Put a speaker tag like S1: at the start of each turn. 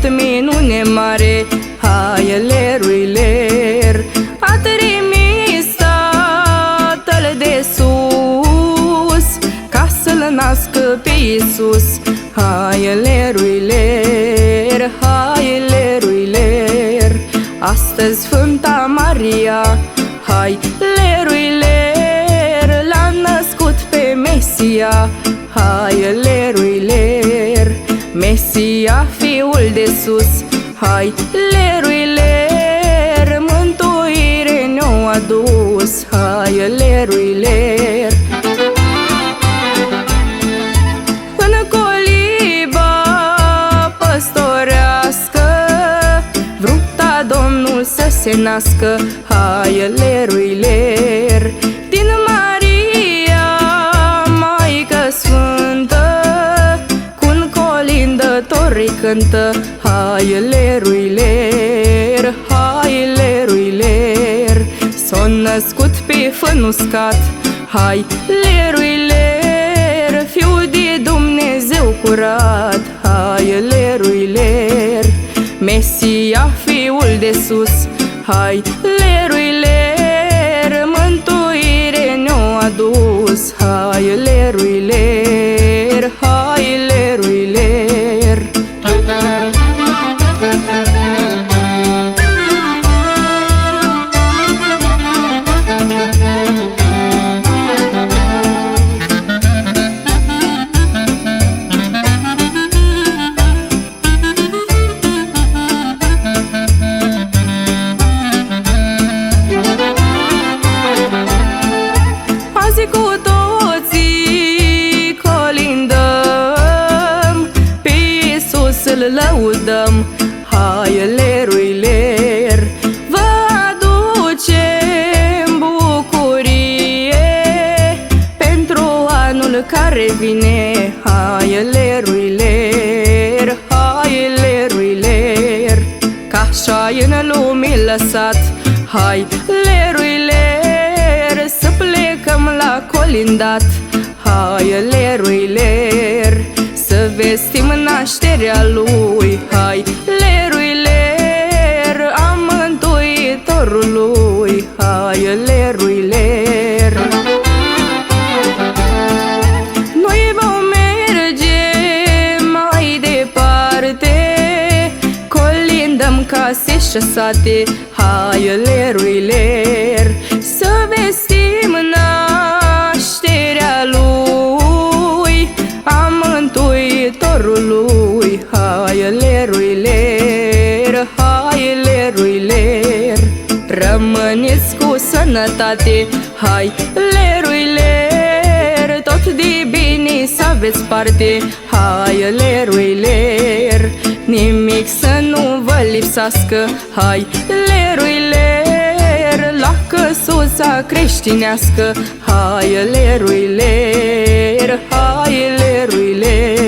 S1: Minune mare, hai leruiler, a trimis Tatăl de sus ca să-L nască pe Iisus. Hai leruiler, hai leruiler, astăzi Sfânta Maria, hai leruiler, l-a născut pe Mesia. Hai leruiler, Mesia, Fiul de sus. Hai leruiler, mântuire ne-o adus. Hai leruiler. În coliba păstorească vrupta Domnul să se nască. Hai leruiler, din Maria, Maică Sfântă, colindătorii cântă. Hai leruiler, hai leruiler, s-a născut pe fân uscat. Hai leruiler, Fiul de Dumnezeu curat. Hai leruiler, Mesia, Fiul de sus. Hai leruiler, mântuire ne-o adus. Hai leruiler, hai leruiler. Azi cu toții colindăm, pe Iisus îl lăudăm. Hai leruiler, vă aducem bucurie pentru anul care vine. Hai leruiler, hai leruiler, că așa-i în lume lăsat. Hai leruiler, să plecăm la colindat. Hai leruiler, să vestim nașterea Lui. Hai leruiler, a Mântuitorului. Hai leruiler. Noi vom merge mai departe, colindăm case și sate. Hai leruiler, să vestim nașterea Lui, a Mântuitorului. Hai leruiler, hai leruiler, rămâneți cu sănătate. Hai leruiler, tot de bine să aveți parte. Hai leruiler, nimic să nu vă lipsească. Hai leruiler, la căsuța creștinească. Hai leruiler, hai leruiler.